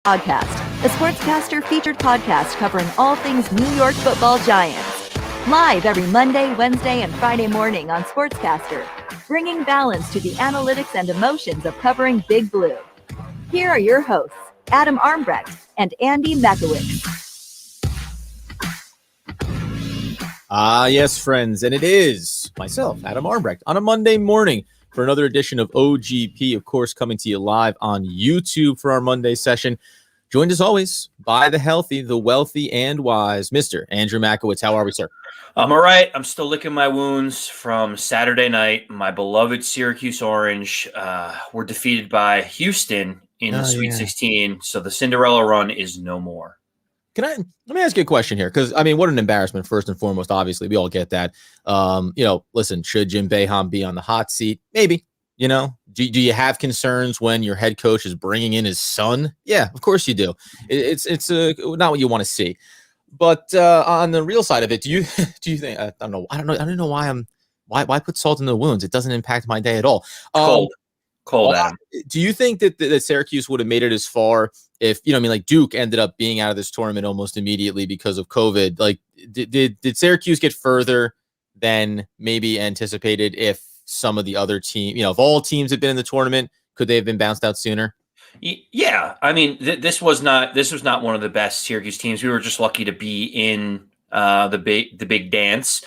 Podcast, a sportscaster featured podcast covering all things New York Football Giants. Live every Monday, Wednesday, and Friday morning on Sportscaster, bringing balance to the analytics and emotions of covering Big Blue. Here are your hosts, Adam Armbrecht and Andy Makowicz. Yes, friends, and it is myself, Adam Armbrecht, on a Monday morning for another edition of OGP, of course, coming to you live on YouTube for our Monday session. Joined as always by the healthy, the wealthy, and wise, Mr. Andrew Makowicz. How are we, sir? I'm all right. I'm still licking my wounds from Saturday night. My beloved Syracuse Orange were defeated by Houston in the Sweet 16, so the Cinderella run is no more. Let me ask you a question here, because, I mean, what an embarrassment, first and foremost, obviously. We all get that. Listen, should Jim Boeheim be on the hot seat? Maybe. Do you have concerns when your head coach is bringing in his son? Yeah, of course you do. It's not what you want to see. But on the real side of it, do you think I don't know why put salt in the wounds? It doesn't impact my day at all. Cold, Adam. Do you think that Syracuse would have made it as far if Duke ended up being out of this tournament almost immediately because of COVID? Like, did Syracuse get further than maybe anticipated? If some of the other teams, if all teams had been in the tournament, could they have been bounced out sooner? Yeah, I mean, this was not one of the best Syracuse teams. We were just lucky to be in the big dance.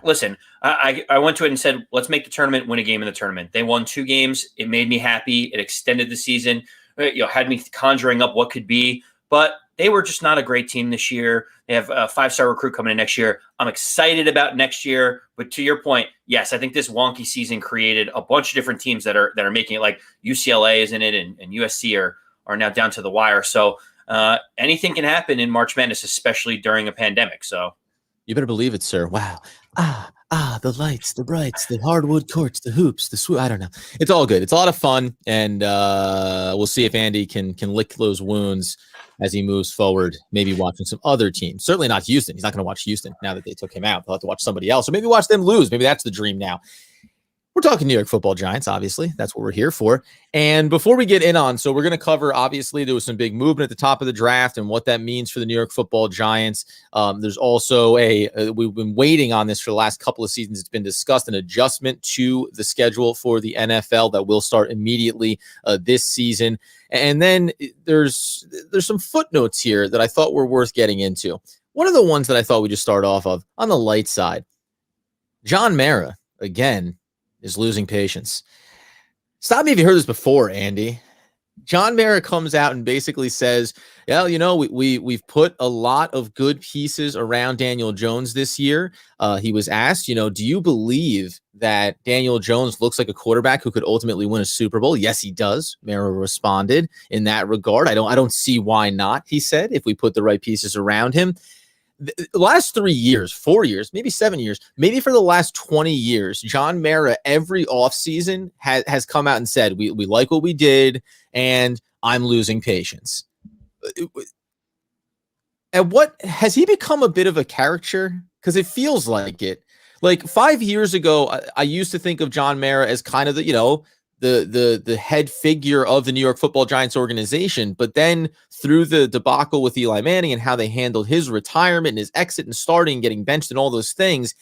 Listen, I went to it and said, let's make the tournament, win a game in the tournament. They won 2 games. It made me happy. It extended the season. Had me conjuring up what could be, but they were just not a great team this year. They have a 5-star recruit coming in next year. I'm excited about next year, but to your point, yes, I think this wonky season created a bunch of different teams that are making it. Like UCLA is in it, and USC are now down to the wire. So anything can happen in March Madness, especially during a pandemic. So you better believe it, sir. Wow. The lights, the brights, the hardwood courts, the hoops, the swoop. I don't know. It's all good. It's a lot of fun, and we'll see if Andy can lick those wounds as he moves forward, maybe watching some other teams. Certainly not Houston. He's not going to watch Houston now that they took him out. He'll have to watch somebody else, or maybe watch them lose. Maybe that's the dream now. We're talking New York Football Giants, obviously. That's what we're here for. And before we get in on, so we're going to cover, obviously, there was some big movement at the top of the draft and what that means for the New York Football Giants. There's also we've been waiting on this for the last couple of seasons. It's been discussed, an adjustment to the schedule for the NFL that will start immediately this season. And then there's some footnotes here that I thought were worth getting into. One of the ones that I thought we'd just start off of, on the light side, John Mara, again, is losing patience. Stop me if you heard this before, Andy. John Mara comes out and basically says, we've put a lot of good pieces around Daniel Jones this year. He was asked, do you believe that Daniel Jones looks like a quarterback who could ultimately win a Super Bowl? Yes, he does. Mara responded in that regard. I don't see why not, he said, if we put the right pieces around him. The last 3 years, 4 years, maybe 7 years, maybe for the last 20 years, John Mara every offseason has come out and said, we like what we did, and I'm losing patience. And what has he become a bit of a caricature? Because it feels like it. Like 5 years ago, I used to think of John Mara as kind of the head figure of the New York Football Giants organization. But then through the debacle with Eli Manning and how they handled his retirement and his exit and starting, getting benched and all those things,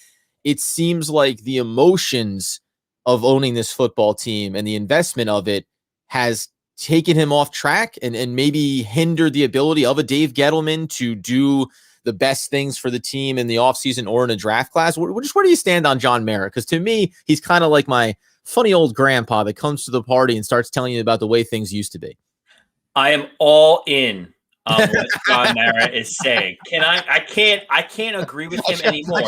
it seems like the emotions of owning this football team and the investment of it has taken him off track and maybe hindered the ability of a Dave Gettleman to do the best things for the team in the offseason or in a draft class. Where do you stand on John Mara? Because to me, he's kind of like my funny old grandpa that comes to the party and starts telling you about the way things used to be. I am all in on what John Mara is saying. I can't agree with him anymore.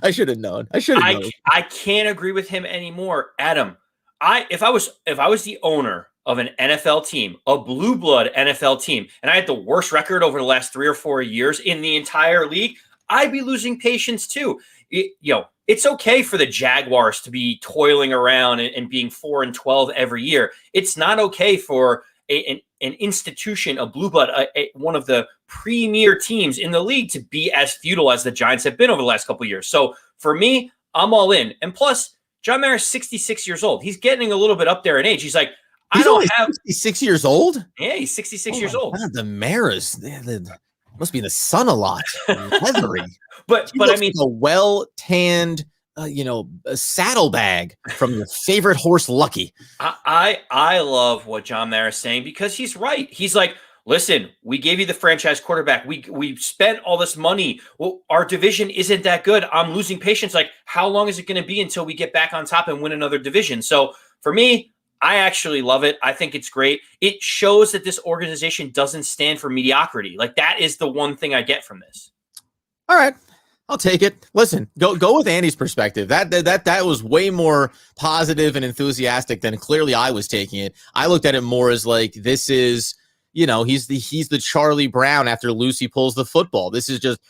I should have known. I can't agree with him anymore. Adam, if I was the owner of an NFL team, a blue blood NFL team, and I had the worst record over the last 3 or 4 years in the entire league, I'd be losing patience too. It's okay for the Jaguars to be toiling around and being 4-12 every year. It's not okay for an institution, a blue blood, one of the premier teams in the league to be as futile as the Giants have been over the last couple of years. So for me, I'm all in. And plus, John Mara is 66 years old. He's getting a little bit up there in age. He's like, I He's don't only have. 66 years old? Yeah, he's 66 years my old. God, the Maras, they must be in the sun a lot. Leathery. But He I looks mean, like a well-tanned, a saddlebag from your favorite horse, Lucky. I love what John Mara is saying because he's right. He's like, listen, we gave you the franchise quarterback. We spent all this money. Well, our division isn't that good. I'm losing patience. Like, how long is it going to be until we get back on top and win another division? So for me, I actually love it. I think it's great. It shows that this organization doesn't stand for mediocrity. Like, that is the one thing I get from this. All right. I'll take it. Listen, go with Andy's perspective. That was way more positive and enthusiastic than clearly I was taking it. I looked at it more as like, this is, he's the Charlie Brown after Lucy pulls the football. This is just,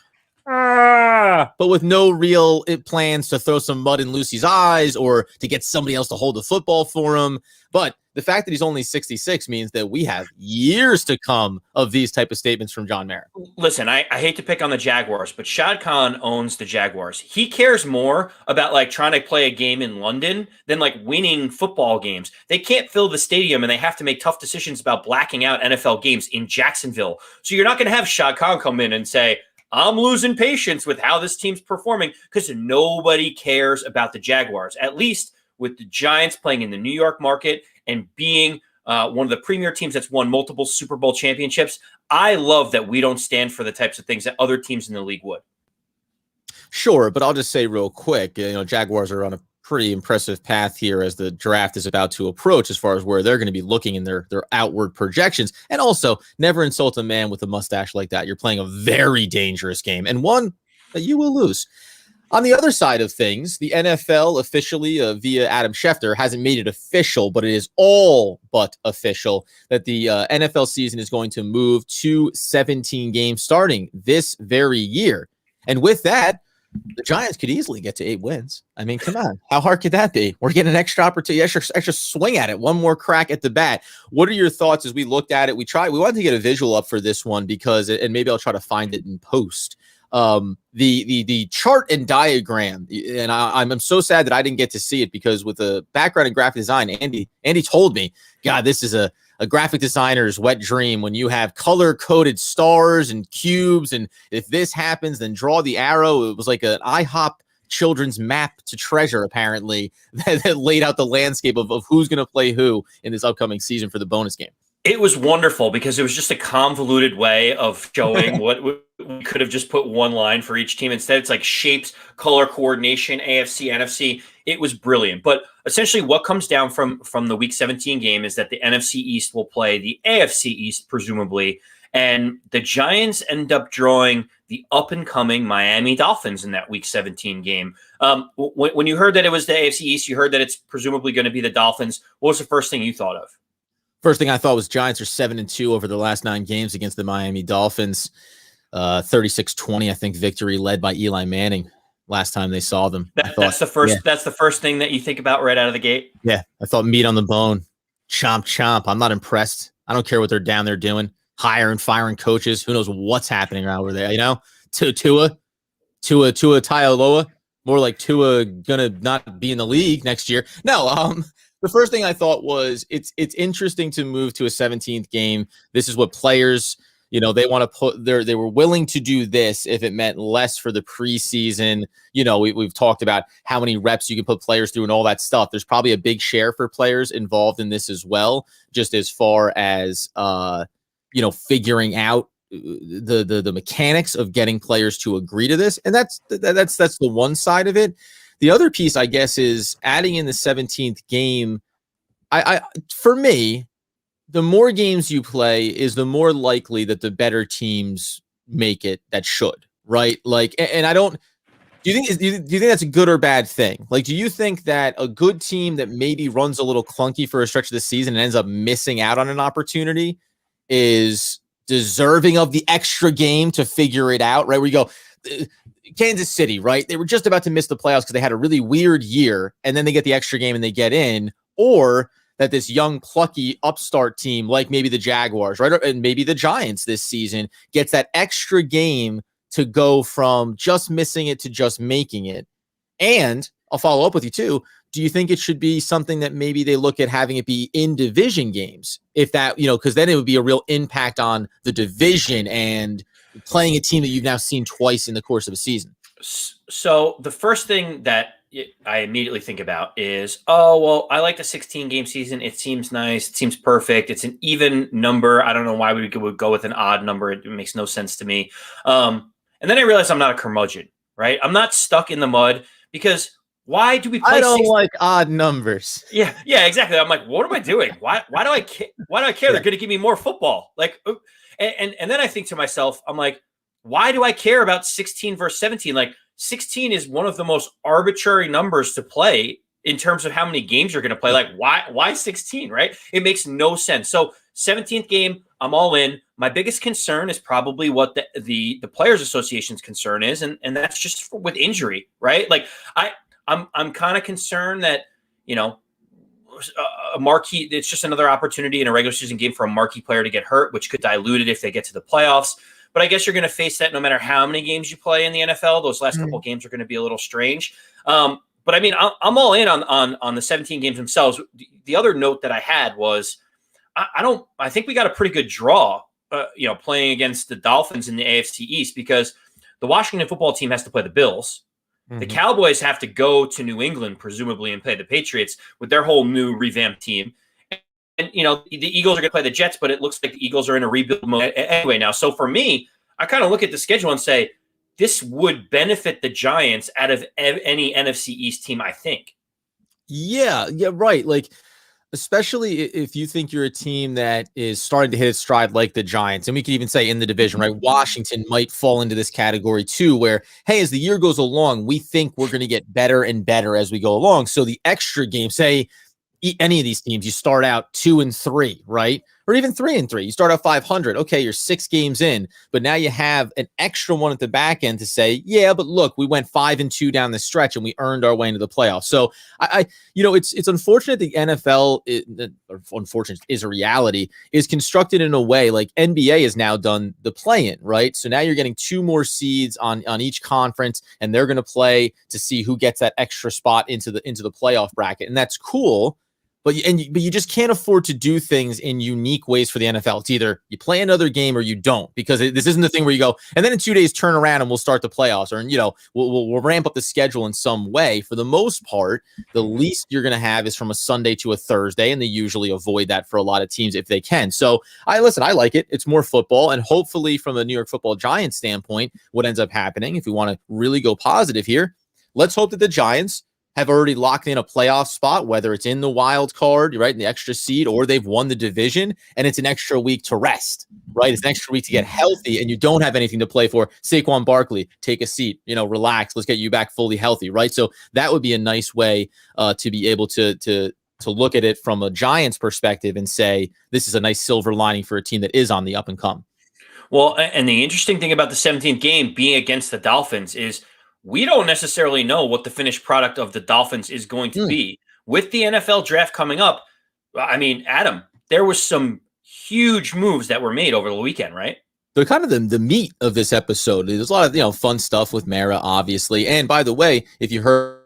but with no real plans to throw some mud in Lucy's eyes or to get somebody else to hold the football for him. But the fact that he's only 66 means that we have years to come of these type of statements from John Mara. Listen, I hate to pick on the Jaguars, but Shad Khan owns the Jaguars. He cares more about like trying to play a game in London than like winning football games. They can't fill the stadium and they have to make tough decisions about blacking out NFL games in Jacksonville. So you're not going to have Shad Khan come in and say, I'm losing patience with how this team's performing, because nobody cares about the Jaguars, at least with the Giants playing in the New York market and being one of the premier teams that's won multiple Super Bowl championships. I love that we don't stand for the types of things that other teams in the league would. Sure, but I'll just say real quick, Jaguars are on a pretty impressive path here as the draft is about to approach, as far as where they're going to be looking in their outward projections. And also, never insult a man with a mustache like that. You're playing a very dangerous game, and one that you will lose. On the other side of things, the NFL officially, via Adam Schefter, hasn't made it official, but it is all but official that the NFL season is going to move to 17 games starting this very year. And with that, the Giants could easily get to 8 wins. I mean, come on. How hard could that be? We're getting an extra opportunity, extra swing at it, one more crack at the bat. What are your thoughts as we looked at it? We wanted to get a visual up for this one because, and maybe I'll try to find it in post. The chart and diagram, and I'm so sad that I didn't get to see it, because with the background in graphic design, Andy told me, God, this is a graphic designer's wet dream when you have color-coded stars and cubes, and if this happens, then draw the arrow. It was like an IHOP children's map to treasure, apparently, that laid out the landscape of who's going to play who in this upcoming season for the bonus game. It was wonderful because it was just a convoluted way of showing what we could have just put one line for each team. Instead, it's like shapes, color coordination, AFC, NFC. It was brilliant. But essentially what comes down from the Week 17 game is that the NFC East will play the AFC East, presumably, and the Giants end up drawing the up-and-coming Miami Dolphins in that Week 17 game. When you heard that it was the AFC East, you heard that it's presumably going to be the Dolphins. What was the first thing you thought of? First thing I thought was Giants are 7-2 over the last 9 games against the Miami Dolphins. 36-20, I think, victory led by Eli Manning last time they saw them. That's the first thing that you think about right out of the gate. Yeah, I thought meat on the bone, chomp chomp. I'm not impressed. I don't care what they're down there doing, hiring, firing coaches. Who knows what's happening over there? Tua Tagovailoa, more like Tua gonna not be in the league next year. No, the first thing I thought was it's interesting to move to a 17th game. This is what players, they want to put there. They were willing to do this if it meant less for the preseason. We've talked about how many reps you can put players through and all that stuff. There's probably a big share for players involved in this as well, just as far as, figuring out the mechanics of getting players to agree to this. And that's the one side of it. The other piece, I guess, is adding in the 17th game. For me, the more games you play is the more likely that the better teams make it that should, right? Like, and I don't. Do you think that's a good or bad thing? Like, do you think that a good team that maybe runs a little clunky for a stretch of the season and ends up missing out on an opportunity is deserving of the extra game to figure it out, right? Where you go, Kansas City, right? They were just about to miss the playoffs because they had a really weird year, and then they get the extra game and they get in. Or that this young, plucky upstart team, like maybe the Jaguars, right? And maybe the Giants this season, gets that extra game to go from just missing it to just making it. And I'll follow up with you too. Do you think it should be something that maybe they look at having it be in division games? If that, because then it would be a real impact on the division and playing a team that you've now seen twice in the course of a season. So the first thing that I immediately think about is, oh, well, I like the 16-game season. It seems nice. It seems perfect. It's an even number. I don't know why we would go with an odd number. It makes no sense to me. And then I realized I'm not a curmudgeon, right? I'm not stuck in the mud because why do we play? I don't like odd numbers. Yeah, exactly. I'm like, what am I doing? Why do I care? Why do I care? They're going to give me more football. Like, and then I think to myself, I'm like, why do I care about 16 versus 17? Like, 16 is one of the most arbitrary numbers to play in terms of how many games you're going to play. Like, why 16, right? It makes no sense. So 17th game, I'm all in. My biggest concern is probably what the Players Association's concern is, and that's just with injury, right? Like, I'm kind of concerned that, a marquee, it's just another opportunity in a regular season game for a marquee player to get hurt, which could dilute it if they get to the playoffs. But I guess you're going to face that no matter how many games you play in the NFL. Those last couple of games are going to be a little strange. But I mean, I'm all in on the 17 games themselves. The other note that I had was, I think we got a pretty good draw, playing against the Dolphins in the AFC East, because the Washington football team has to play the Bills. The Cowboys have to go to New England, presumably, and play the Patriots with their whole new revamped team. And, the Eagles are going to play the Jets, but it looks like the Eagles are in a rebuild mode anyway now. So for me, I kind of look at the schedule and say, this would benefit the Giants out of any NFC East team, I think. Yeah, right. Like, especially if you think you're a team that is starting to hit its stride like the Giants, and we could even say in the division, right? Washington might fall into this category too, where, hey, as the year goes along, we think we're going to get better and better as we go along. So the extra game, say, any of these teams, you start out 2-3, right? Or even 3-3. You start out 500. Okay, you're 6 games in, but now you have an extra one at the back end to say, yeah, but look, we went 5-2 down the stretch and we earned our way into the playoffs. So it's unfortunate the NFL, unfortunate is a reality, is constructed in a way like NBA has now done the play-in, right? So now you're getting 2 more seeds on each conference, and they're going to play to see who gets that extra spot into the playoff bracket, and that's cool. But you just can't afford to do things in unique ways for the NFL. It's either you play another game or you don't, because this isn't the thing where you go, and then in 2 days turn around and we'll start the playoffs, or we'll ramp up the schedule in some way. For the most part, the least you're going to have is from a Sunday to a Thursday, and they usually avoid that for a lot of teams if they can. So I like it. It's more football, and hopefully from a New York Football Giants standpoint, what ends up happening, if we want to really go positive here, let's hope that the Giants have already locked in a playoff spot, whether it's in the wild card, right, in the extra seed, or they've won the division, and it's an extra week to rest, right? It's an extra week to get healthy, and you don't have anything to play for. Saquon Barkley, take a seat, relax. Let's get you back fully healthy, right? So that would be a nice way to be able to look at it from a Giants perspective and say, this is a nice silver lining for a team that is on the up and come. Well, and the interesting thing about the 17th game being against the Dolphins is we don't necessarily know what the finished product of the Dolphins is going to be. With the NFL draft coming up, I mean, Adam, there was some huge moves that were made over the weekend, right? They're kind of the meat of this episode. There's a lot of fun stuff with Mara, obviously. And by the way, if you heard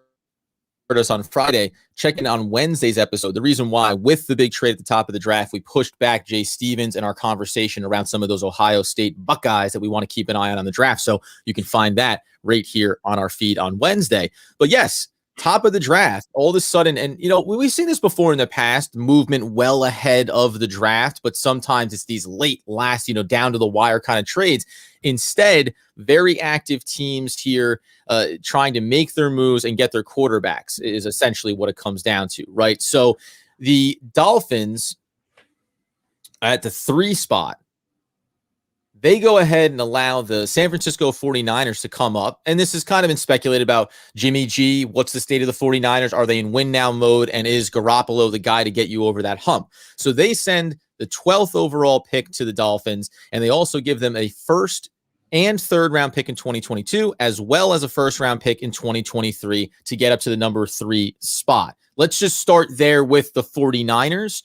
us on Friday, check in on Wednesday's episode. The reason why, with the big trade at the top of the draft, we pushed back Jay Stevens and our conversation around some of those Ohio State Buckeyes that we want to keep an eye on the draft. So you can find that right here on our feed on Wednesday. But yes, top of the draft, all of a sudden, and we've seen this before in the past, movement well ahead of the draft, but sometimes it's these late last, down to the wire kind of trades. Instead, very active teams here trying to make their moves and get their quarterbacks is essentially what it comes down to, right? So the Dolphins at the 3 spot, they go ahead and allow the San Francisco 49ers to come up. And this has kind of been speculated about Jimmy G. What's the state of the 49ers? Are they in win now mode? And is Garoppolo the guy to get you over that hump? So they send the 12th overall pick to the Dolphins, and they also give them a 1st and 3rd round pick in 2022, as well as a 1st round pick in 2023 to get up to the number 3 spot. Let's just start there with the 49ers.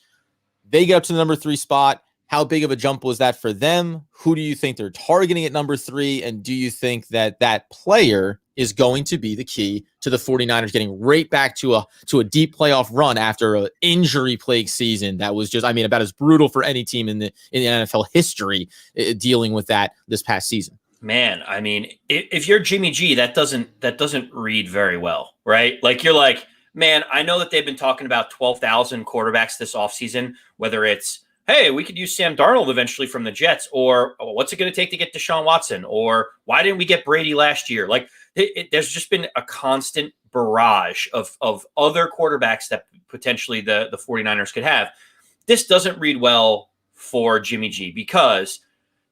They get up to the number 3 spot. How big of a jump was that for them? Who do you think they're targeting at number 3? And do you think that player is going to be the key to the 49ers getting right back to a deep playoff run after an injury-plagued season that was just, I mean, about as brutal for any team in the NFL history dealing with that this past season. Man, I mean, if you're Jimmy G, that doesn't read very well, right? Like, you're like, man, I know that they've been talking about 12,000 quarterbacks this offseason, whether it's, hey, we could use Sam Darnold eventually from the Jets, or what's it going to take to get Deshaun Watson, or why didn't we get Brady last year? Like, there's just been a constant barrage of other quarterbacks that potentially the 49ers could have. This doesn't read well for Jimmy G, because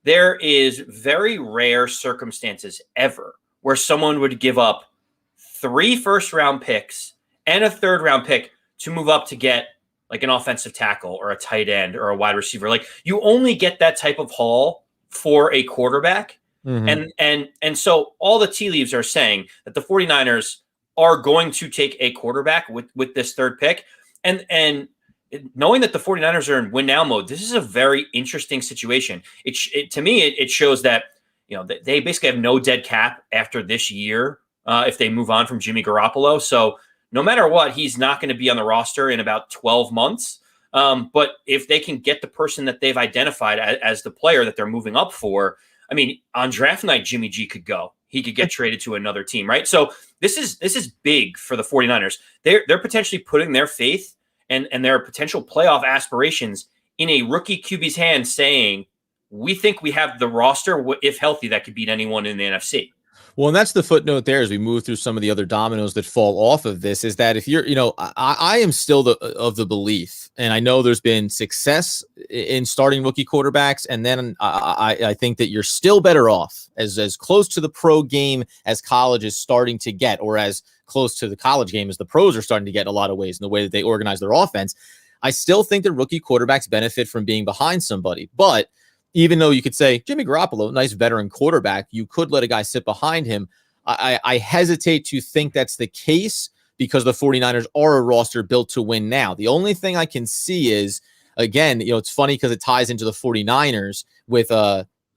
there is very rare circumstances ever where someone would give up 3 first-round picks and a third-round pick to move up to get like an offensive tackle or a tight end or a wide receiver. Like, you only get that type of haul for a quarterback. Mm-hmm. And so all the tea leaves are saying that the 49ers are going to take a quarterback with this third pick. And knowing that the 49ers are in win now mode, this is a very interesting situation. To me, it shows that, you know, they basically have no dead cap after this year if they move on from Jimmy Garoppolo. So no matter what, he's not going to be on the roster in about 12 months. But if they can get the person that they've identified as the player that they're moving up for, I mean, on draft night, Jimmy G could go. He could get traded to another team, right? So this is big for the 49ers. They're potentially putting their faith and their potential playoff aspirations in a rookie QB's hands, saying, we think we have the roster, if healthy, that could beat anyone in the NFC. Well, and that's the footnote there as we move through some of the other dominoes that fall off of this, is that if you're, you know, I am still of the belief, and I know there's been success in starting rookie quarterbacks, and then I think that you're still better off as close to the pro game as college is starting to get, or as close to the college game as the pros are starting to get in a lot of ways in the way that they organize their offense. I still think that rookie quarterbacks benefit from being behind somebody, but even though you could say Jimmy Garoppolo, nice veteran quarterback, you could let a guy sit behind him. I hesitate to think that's the case, because the 49ers are a roster built to win now. The only thing I can see is, again, you know, it's funny because it ties into the 49ers with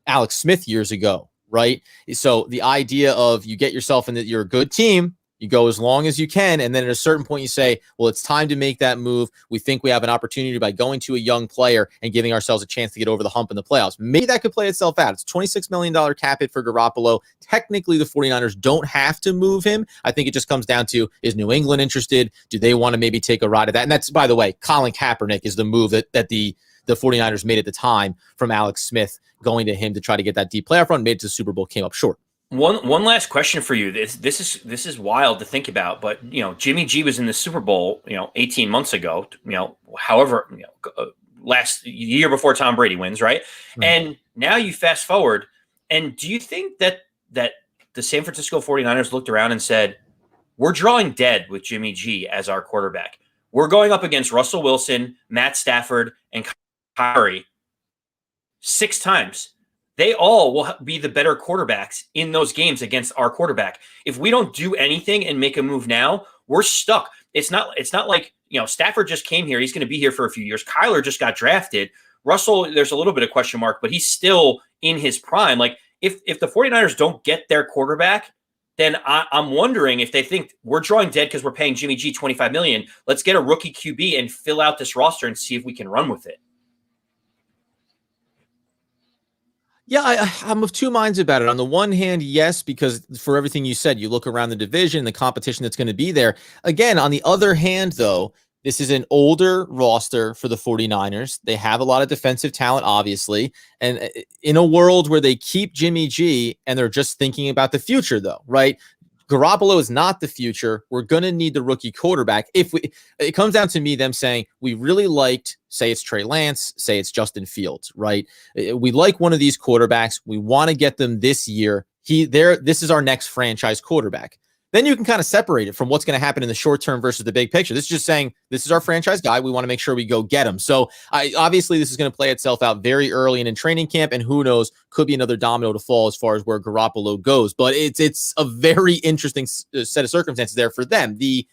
Alex Smith years ago, right? So the idea of you get yourself in that you're a good team, you go as long as you can, and then at a certain point you say, well, it's time to make that move. We think we have an opportunity by going to a young player and giving ourselves a chance to get over the hump in the playoffs. Maybe that could play itself out. It's $26 million cap hit for Garoppolo. Technically, the 49ers don't have to move him. I think it just comes down to, is New England interested? Do they want to maybe take a ride at that? And that's, by the way, Colin Kaepernick is the move that the 49ers made at the time from Alex Smith, going to him to try to get that deep playoff run, made it to the Super Bowl, came up short. One last question for you. This is wild to think about, but, you know, Jimmy G was in the Super Bowl, you know, 18 months ago, you know, however, you know, last year before Tom Brady wins, right? Mm-hmm. And now you fast forward, and do you think that the San Francisco 49ers looked around and said, we're drawing dead with Jimmy G as our quarterback. We're going up against Russell Wilson, Matt Stafford, and Kyrie 6 times. They all will be the better quarterbacks in those games against our quarterback. If we don't do anything and make a move now, we're stuck. It's not like, you know, Stafford just came here. He's going to be here for a few years. Kyler just got drafted. Russell, there's a little bit of question mark, but he's still in his prime. Like, if the 49ers don't get their quarterback, then I'm wondering if they think we're drawing dead because we're paying Jimmy G $25 million. Let's get a rookie QB and fill out this roster and see if we can run with it. Yeah, I'm of two minds about it. On the one hand, yes, because for everything you said, you look around the division, the competition that's going to be there. Again, on the other hand, though, this is an older roster for the 49ers. They have a lot of defensive talent, obviously. And in a world where they keep Jimmy G and they're just thinking about the future, though, right? Garoppolo is not the future. We're going to need the rookie quarterback. It comes down to me, them saying, we really liked, say it's Trey Lance, say it's Justin Fields, right? We like one of these quarterbacks. We want to get them this year. This is our next franchise quarterback. Then you can kind of separate it from what's going to happen in the short term versus the big picture. This is just saying, this is our franchise guy. We want to make sure we go get him. So obviously this is going to play itself out very early and in training camp, and who knows, could be another domino to fall as far as where Garoppolo goes. But it's a very interesting set of circumstances there for them. The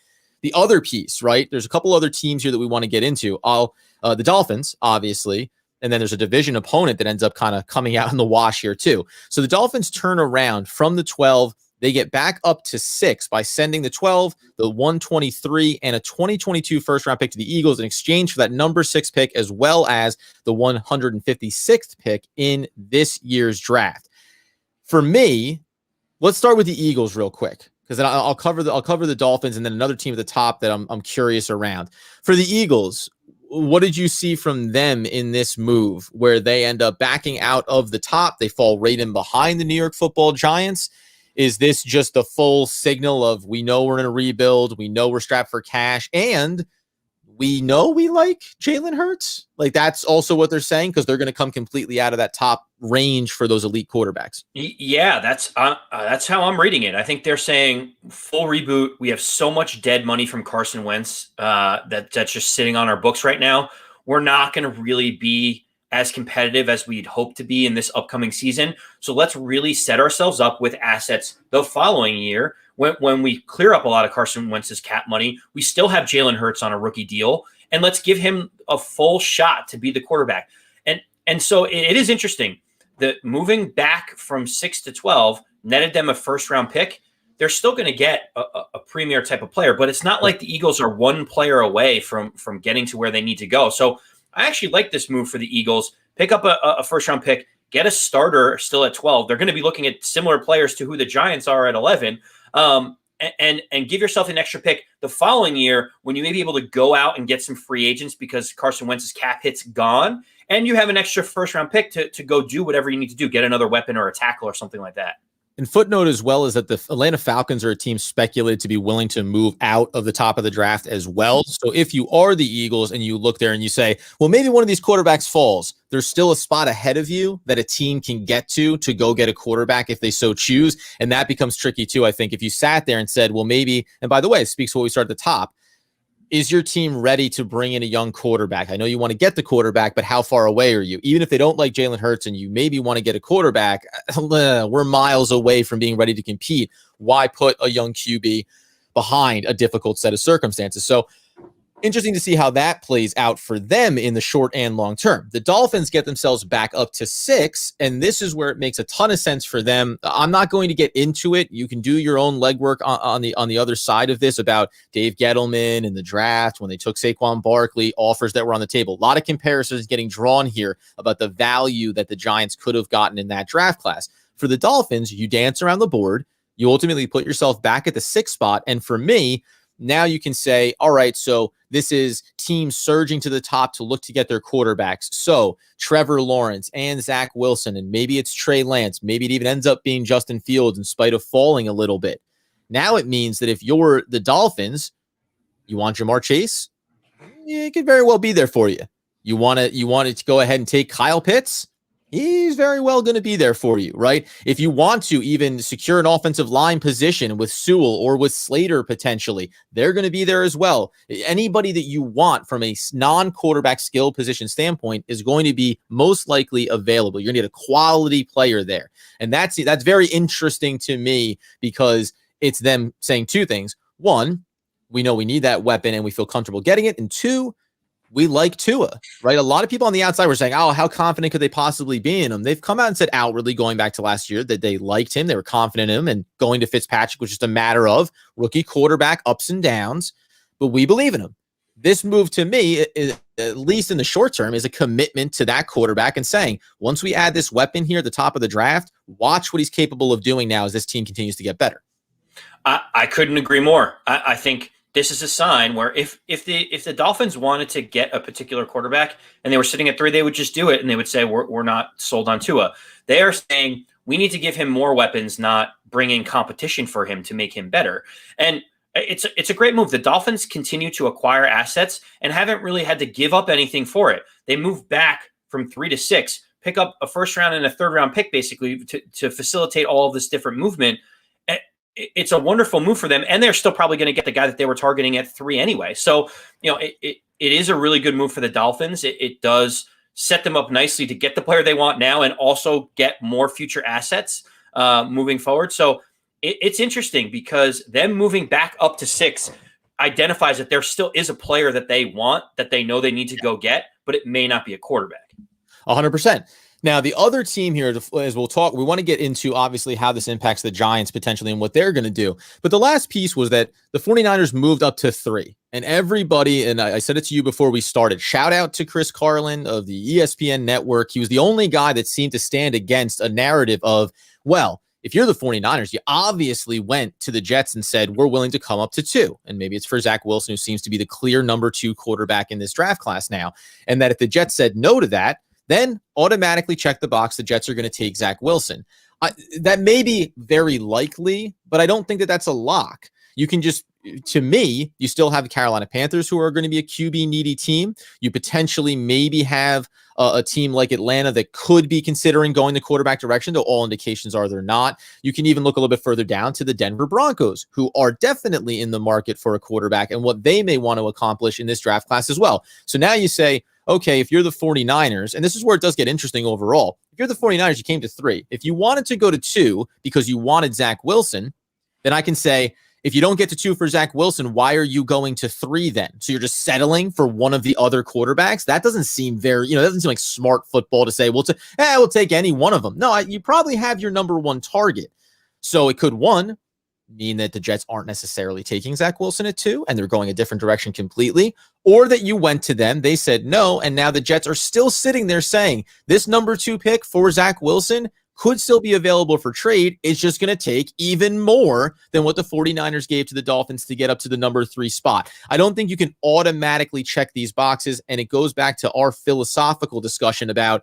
other piece, right? There's a couple other teams here that we want to get into. The Dolphins, obviously. And then there's a division opponent that ends up kind of coming out in the wash here too. So the Dolphins turn around from the 12. They get back up to 6 by sending the 12, the 123, and a 2022 first-round pick to the Eagles in exchange for that number 6 pick, as well as the 156th pick in this year's draft. For me, let's start with the Eagles real quick, because then I'll cover the Dolphins and then another team at the top that I'm curious around. For the Eagles, what did you see from them in this move where they end up backing out of the top? They fall right in behind the New York Football Giants. Is this just a full signal of, we know we're in a rebuild, we know we're strapped for cash, and we know we like Jalen Hurts? Like, that's also what they're saying, because they're going to come completely out of that top range for those elite quarterbacks. Yeah, that's how I'm reading it. I think they're saying full reboot. We have so much dead money from Carson Wentz that's just sitting on our books right now. We're not going to really be as competitive as we'd hope to be in this upcoming season. So let's really set ourselves up with assets the following year. When we clear up a lot of Carson Wentz's cap money, we still have Jalen Hurts on a rookie deal, and let's give him a full shot to be the quarterback. And so it is interesting that moving back from 6 to 12 netted them a first-round pick. They're still going to get a premier type of player, but it's not like the Eagles are one player away from getting to where they need to go. So I actually like this move for the Eagles. Pick up a first-round pick, get a starter still at 12. They're going to be looking at similar players to who the Giants are at 11. And give yourself an extra pick the following year when you may be able to go out and get some free agents because Carson Wentz's cap hit's gone, and you have an extra first-round pick to go do whatever you need to do, get another weapon or a tackle or something like that. And footnote as well is that the Atlanta Falcons are a team speculated to be willing to move out of the top of the draft as well. So if you are the Eagles and you look there and you say, well, maybe one of these quarterbacks falls, there's still a spot ahead of you that a team can get to go get a quarterback if they so choose. And that becomes tricky too, I think, if you sat there and said, well, maybe, and by the way, it speaks to what we started at the top. Is your team ready to bring in a young quarterback? I know you want to get the quarterback, but how far away are you? Even if they don't like Jalen Hurts and you maybe want to get a quarterback, we're miles away from being ready to compete. Why put a young QB behind a difficult set of circumstances? So interesting to see how that plays out for them in the short and long term. The Dolphins get themselves back up to 6, and this is where it makes a ton of sense for them. I'm not going to get into it. You can do your own legwork on the other side of this about Dave Gettleman and the draft when they took Saquon Barkley, offers that were on the table. A lot of comparisons getting drawn here about the value that the Giants could have gotten in that draft class. For the Dolphins, you dance around the board. You ultimately put yourself back at the 6th spot, and for me, now you can say, all right, so this is teams surging to the top to look to get their quarterbacks. So Trevor Lawrence and Zach Wilson, and maybe it's Trey Lance. Maybe it even ends up being Justin Fields in spite of falling a little bit. Now it means that if you're the Dolphins, you want Jamar Chase, it could very well be there for you. You want to go ahead and take Kyle Pitts. He's very well going to be there for you, right? If you want to even secure an offensive line position with Sewell or with Slater potentially, they're going to be there as well. Anybody that you want from a non-quarterback skill position standpoint is going to be most likely available. You're going to need a quality player there. And that's very interesting to me because it's them saying two things. One, we know we need that weapon and we feel comfortable getting it. And two, we like Tua, right? A lot of people on the outside were saying, oh, how confident could they possibly be in him? They've come out and said outwardly going back to last year that they liked him. They were confident in him, and going to Fitzpatrick was just a matter of rookie quarterback ups and downs, but we believe in him. This move to me, at least in the short term, is a commitment to that quarterback and saying, once we add this weapon here at the top of the draft, watch what he's capable of doing now as this team continues to get better. I couldn't agree more. I think this is a sign where if the Dolphins wanted to get a particular quarterback and they were sitting at 3, they would just do it and they would say, we're not sold on Tua. They are saying we need to give him more weapons, not bring in competition for him to make him better. And it's a great move. The Dolphins continue to acquire assets and haven't really had to give up anything for it. They moved back from 3 to 6, pick up a first round and a third round pick basically to facilitate all of this different movement. It's a wonderful move for them, and they're still probably going to get the guy that they were targeting at 3 anyway. So, it is a really good move for the Dolphins. It does set them up nicely to get the player they want now and also get more future assets moving forward. So it's interesting because them moving back up to 6 identifies that there still is a player that they want, that they know they need to go get, but it may not be a quarterback. 100%. Now, the other team here, as we'll talk, we want to get into obviously how this impacts the Giants potentially and what they're going to do. But the last piece was that the 49ers moved up to 3. And everybody, and I said it to you before we started, shout out to Chris Carlin of the ESPN network. He was the only guy that seemed to stand against a narrative of, well, if you're the 49ers, you obviously went to the Jets and said, we're willing to come up to 2. And maybe it's for Zach Wilson, who seems to be the clear number 2 quarterback in this draft class now. And that if the Jets said no to that, then automatically check the box. The Jets are going to take Zach Wilson. That may be very likely, but I don't think that that's a lock. You can just, to me, you still have the Carolina Panthers, who are going to be a QB needy team. You potentially maybe have a team like Atlanta that could be considering going the quarterback direction, though all indications are they're not. You can even look a little bit further down to the Denver Broncos, who are definitely in the market for a quarterback and what they may want to accomplish in this draft class as well. So now you say, okay, if you're the 49ers, and this is where it does get interesting overall. If you're the 49ers, you came to 3. If you wanted to go to 2 because you wanted Zach Wilson, then I can say, if you don't get to 2 for Zach Wilson, why are you going to 3 then? So you're just settling for one of the other quarterbacks? That doesn't seem very, that doesn't seem like smart football to say, we'll take any one of them. No, you probably have your number 1 target. So it could, one, mean that the Jets aren't necessarily taking Zach Wilson at 2 and they're going a different direction completely, or that you went to them, they said no, and now the Jets are still sitting there saying this number 2 pick for Zach Wilson could still be available for trade. It's just going to take even more than what the 49ers gave to the Dolphins to get up to the number 3 spot. I don't think you can automatically check these boxes, and it goes back to our philosophical discussion about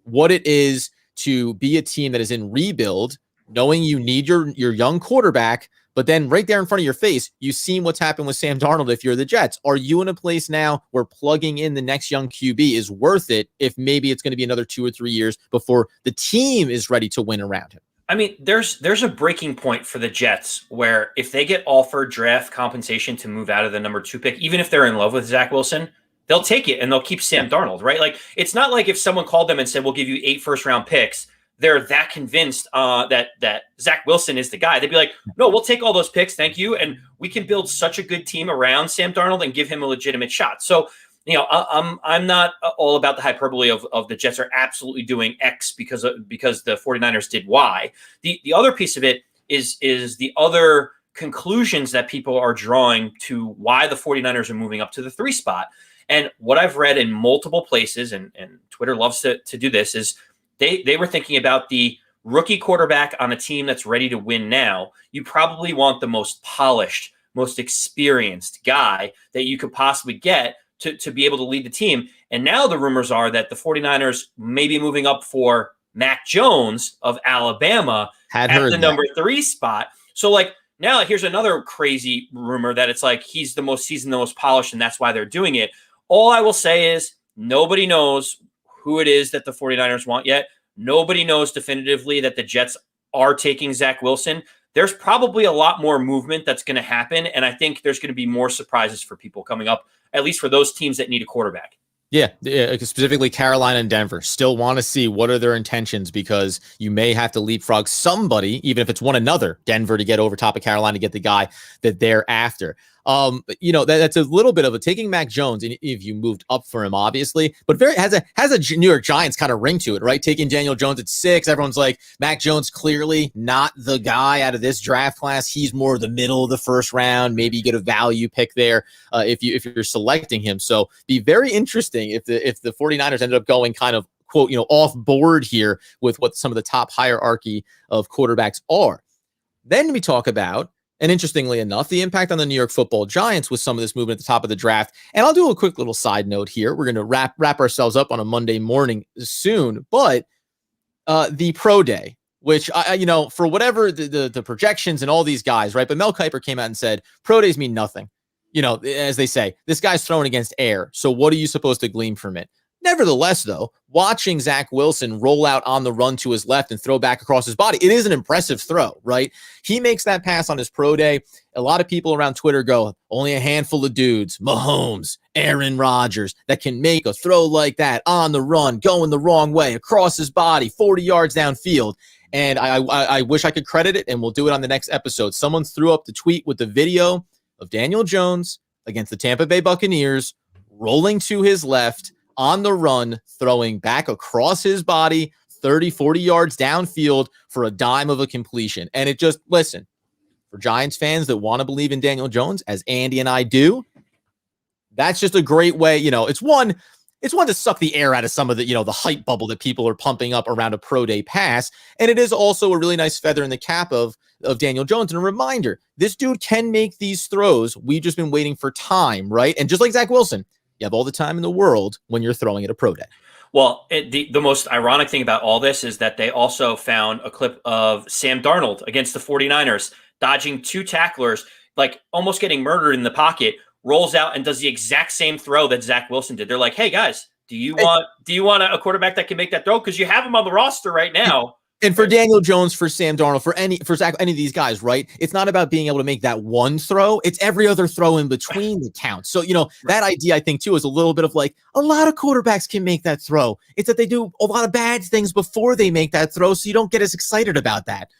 what it is to be a team that is in rebuild, knowing you need your young quarterback, but then right there in front of your face, you've seen what's happened with Sam Darnold if you're the Jets. Are you in a place now where plugging in the next young QB is worth it if maybe it's going to be another 2 or 3 years before the team is ready to win around him? I mean, there's a breaking point for the Jets where if they get offered draft compensation to move out of the number 2 pick, even if they're in love with Zach Wilson, they'll take it and they'll keep Sam Darnold, right? Like, it's not like if someone called them and said, we'll give you 8 first-round picks, they're that convinced that Zach Wilson is the guy. They'd be like, no, we'll take all those picks. Thank you. And we can build such a good team around Sam Darnold and give him a legitimate shot. So, I'm not all about the hyperbole of the Jets are absolutely doing X because the 49ers did Y. The other piece of it is the other conclusions that people are drawing to why the 49ers are moving up to the 3 spot. And what I've read in multiple places, and Twitter loves to do this, is they were thinking about the rookie quarterback on a team that's ready to win now. You probably want the most polished, most experienced guy that you could possibly get to be able to lead the team. And now the rumors are that the 49ers may be moving up for Mac Jones of Alabama at the number 3 spot. So like now here's another crazy rumor that it's like he's the most seasoned, the most polished, and that's why they're doing it. All I will say is nobody knows who it is that the 49ers want yet. Nobody knows definitively that the Jets are taking Zach Wilson. There's probably a lot more movement that's going to happen, and I think there's going to be more surprises for people coming up, at least for those teams that need a quarterback. Yeah, specifically Carolina and Denver still want to see what are their intentions, because you may have to leapfrog somebody, even if it's one another, Denver to get over top of Carolina to get the guy that they're after. That's a little bit of a taking Mac Jones, and if you moved up for him, obviously, but has a New York Giants kind of ring to it, right? Taking Daniel Jones at 6, everyone's like, Mac Jones clearly not the guy out of this draft class. He's more the middle of the first round. Maybe you get a value pick there if you're selecting him. So be very interesting if the 49ers ended up going kind of quote off board here with what some of the top hierarchy of quarterbacks are. Then we talk about, and interestingly enough, the impact on the New York Football Giants with some of this movement at the top of the draft. And I'll do a quick little side note here. We're going to wrap ourselves up on a Monday morning soon, but the pro day, which for whatever the projections and all these guys, right? But Mel Kiper came out and said pro days mean nothing. As they say, this guy's throwing against air. So what are you supposed to glean from it? Nevertheless, though, watching Zach Wilson roll out on the run to his left and throw back across his body, it is an impressive throw, right? He makes that pass on his pro day. A lot of people around Twitter go, only a handful of dudes, Mahomes, Aaron Rodgers, that can make a throw like that on the run, going the wrong way, across his body, 40 yards downfield. And I wish I could credit it, and we'll do it on the next episode. Someone threw up the tweet with the video of Daniel Jones against the Tampa Bay Buccaneers rolling to his left on the run, throwing back across his body, 30, 40 yards downfield for a dime of a completion. And it just, listen, for Giants fans that want to believe in Daniel Jones, as Andy and I do, that's just a great way. It's one to suck the air out of some of the, the hype bubble that people are pumping up around a pro day pass. And it is also a really nice feather in the cap of Daniel Jones. And a reminder, this dude can make these throws. We've just been waiting for time, right? And just like Zach Wilson, you have all the time in the world when you're throwing at a pro day. Well, the most ironic thing about all this is that they also found a clip of Sam Darnold against the 49ers, dodging 2 tacklers, like almost getting murdered in the pocket, rolls out and does the exact same throw that Zach Wilson did. They're like, hey guys, do you want a quarterback that can make that throw? Because you have him on the roster right now. And for Daniel Jones, for Sam Darnold, for Zach, any of these guys, right? It's not about being able to make that one throw. It's every other throw in between the counts. So, that idea, I think, too, is a little bit of like, a lot of quarterbacks can make that throw. It's that they do a lot of bad things before they make that throw, so you don't get as excited about that.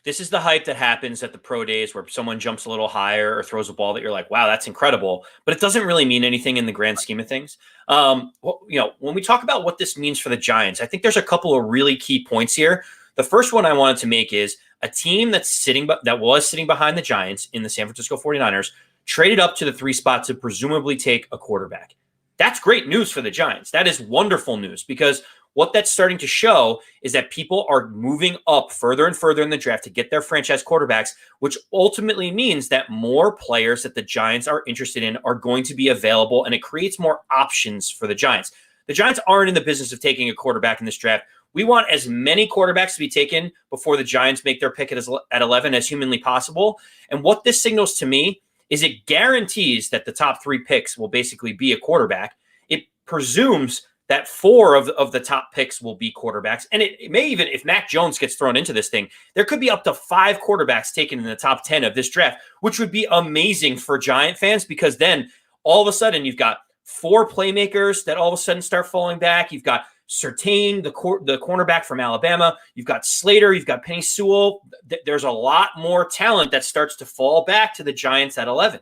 This is the hype that happens at the pro days where someone jumps a little higher or throws a ball that you're like, wow, that's incredible. But it doesn't really mean anything in the grand scheme of things. When we talk about what this means for the Giants, I think there's a couple of really key points here. The first one I wanted to make is a team that was sitting behind the Giants in the San Francisco 49ers traded up to the 3 spot to presumably take a quarterback. That's great news for the Giants. That is wonderful news, because what that's starting to show is that people are moving up further and further in the draft to get their franchise quarterbacks, which ultimately means that more players that the Giants are interested in are going to be available, and it creates more options for the Giants. The Giants aren't in the business of taking a quarterback in this draft. We want as many quarterbacks to be taken before the Giants make their pick at 11 as humanly possible. And what this signals to me is it guarantees that the top 3 picks will basically be a quarterback. It presumes that 4 of the top picks will be quarterbacks. And it may even, if Mac Jones gets thrown into this thing, there could be up to 5 quarterbacks taken in the top 10 of this draft, which would be amazing for Giant fans, because then all of a sudden you've got 4 playmakers that all of a sudden start falling back. You've got Surtain, the cornerback from Alabama. You've got Slater. You've got Penei Sewell. There's a lot more talent that starts to fall back to the Giants at 11.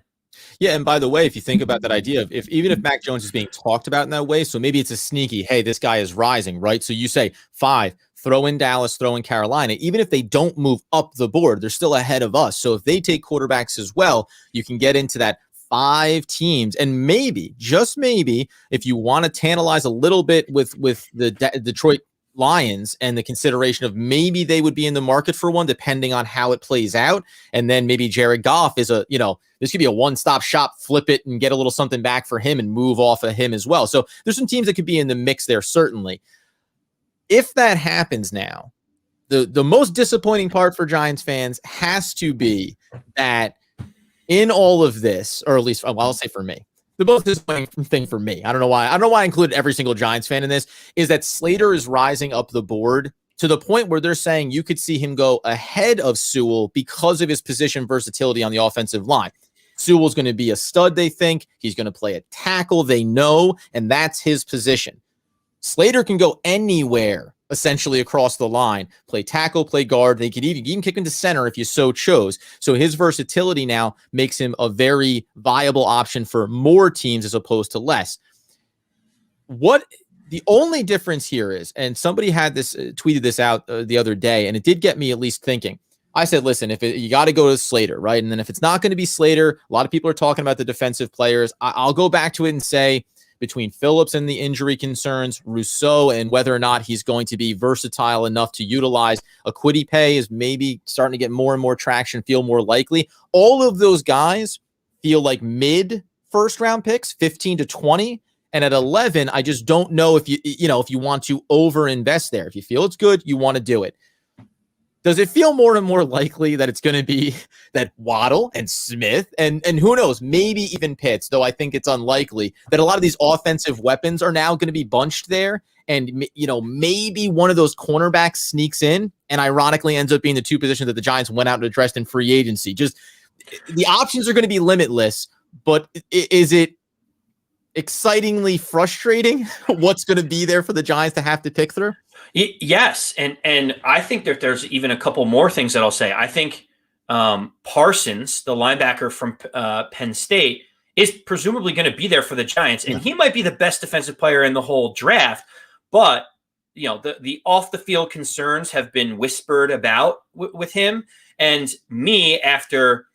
Yeah, and by the way, if you think about that idea of even if Mac Jones is being talked about in that way, so maybe it's a sneaky, hey, this guy is rising, right? So you say 5, throw in Dallas, throw in Carolina. Even if they don't move up the board, they're still ahead of us. So if they take quarterbacks as well, you can get into that 5 teams. And maybe, just maybe, if you want to tantalize a little bit with the Detroit Lions and the consideration of maybe they would be in the market for one, depending on how it plays out. And then maybe Jared Goff is this could be a one-stop shop, flip it and get a little something back for him and move off of him as well. So there's some teams that could be in the mix there, certainly. If that happens now, the most disappointing part for Giants fans has to be that in all of this, or at least, well, I'll say for me, the most disappointing thing for me, I don't know why I included every single Giants fan in this, is that Slater is rising up the board to the point where they're saying you could see him go ahead of Sewell because of his position versatility on the offensive line. Sewell's going to be a stud, they think. He's going to play a tackle, they know, and that's his position. Slater can go anywhere, essentially, across the line, play tackle, play guard. They could even kick him to center if you so chose. So his versatility now makes him a very viable option for more teams as opposed to less. What the only difference here is, and somebody had this tweeted this out the other day, and it did get me at least thinking. I said, listen, you got to go to Slater, right? And then if it's not going to be Slater, a lot of people are talking about the defensive players. I'll go back to it and say, between Phillips and the injury concerns, Rousseau, and whether or not he's going to be versatile enough to utilize a Kwity Paye is maybe starting to get more and more traction, feel more likely. All of those guys feel like mid first round picks, 15 to 20. And at 11, I just don't know if you want to over invest there. If you feel it's good, you want to do it. Does it feel more and more likely that it's going to be that Waddle and Smith and who knows, maybe even Pitts, though I think it's unlikely, that a lot of these offensive weapons are now going to be bunched there, and maybe one of those cornerbacks sneaks in and ironically ends up being the 2 positions that the Giants went out and addressed in free agency? Just the options are going to be limitless, but is it excitingly frustrating what's going to be there for the Giants to have to pick through? Yes, and I think that there's even a couple more things that I'll say. I think Parsons, the linebacker from Penn State, is presumably going to be there for the Giants, and he might be the best defensive player in the whole draft. But the off the field concerns have been whispered about with him, and me after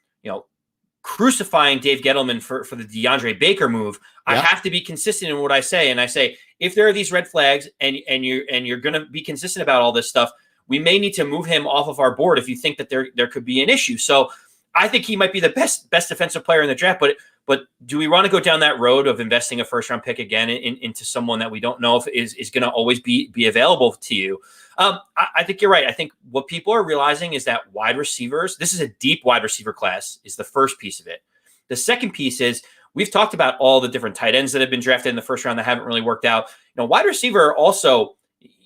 crucifying Dave Gettleman for the DeAndre Baker move. I have to be consistent in what I say, and I say if there are these red flags and you're going to be consistent about all this stuff, we may need to move him off of our board if you think that there could be an issue. So I think he might be the best defensive player in the draft, but do we want to go down that road of investing a first round pick again into someone that we don't know if is going to always be available to you? I think you're right. I think what people are realizing is that wide receivers, this is a deep wide receiver class, is the first piece of it. The second piece is we've talked about all the different tight ends that have been drafted in the first round that haven't really worked out. Wide receiver also,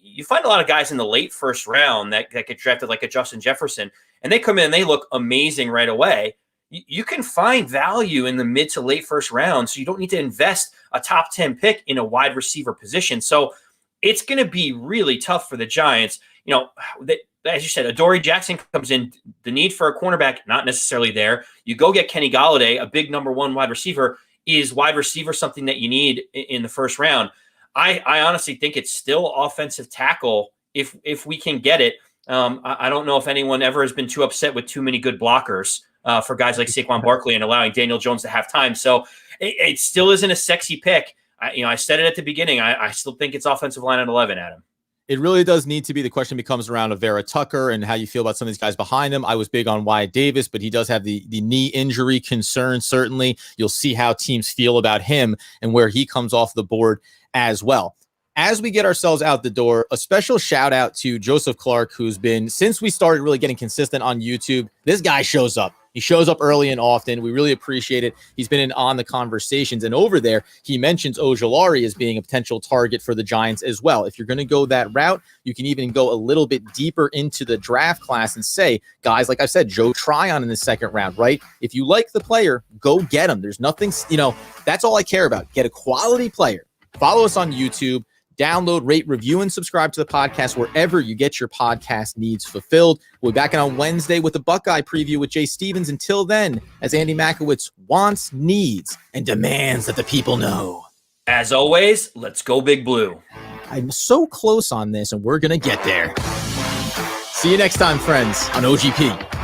you find a lot of guys in the late first round that get drafted like a Justin Jefferson, and they come in and they look amazing right away. You can find value in the mid to late first round, so you don't need to invest a top 10 pick in a wide receiver position. So it's going to be really tough for the Giants. As you said, Adoree Jackson comes in. The need for a cornerback, not necessarily there. You go get Kenny Golladay, a big number one wide receiver. Is wide receiver something that you need in the first round? I honestly think it's still offensive tackle if we can get it. I don't know if anyone ever has been too upset with too many good blockers for guys like Saquon Barkley and allowing Daniel Jones to have time. So it still isn't a sexy pick. I said it at the beginning. I still think it's offensive line at 11, Adam. It really does need to be. The question becomes around Vera Tucker and how you feel about some of these guys behind him. I was big on Wyatt Davis, but he does have the knee injury concern. Certainly, you'll see how teams feel about him and where he comes off the board as well. As we get ourselves out the door, a special shout out to Joseph Clark, who's been, since we started really getting consistent on YouTube, this guy shows up. He shows up early and often. We really appreciate it. He's been in on the conversations. And over there, he mentions Ojulari as being a potential target for the Giants as well. If you're going to go that route, you can even go a little bit deeper into the draft class and say, guys, like I said, Joe Tryon in the second round, right? If you like the player, go get him. There's nothing, that's all I care about. Get a quality player. Follow us on YouTube. Download, rate, review, and subscribe to the podcast wherever you get your podcast needs fulfilled. We'll be back on Wednesday with the Buckeye preview with Jay Stevens. Until then, as Andy Makowitz wants, needs, and demands that the people know. As always, let's go Big Blue. I'm so close on this, and we're going to get there. See you next time, friends, on OGP.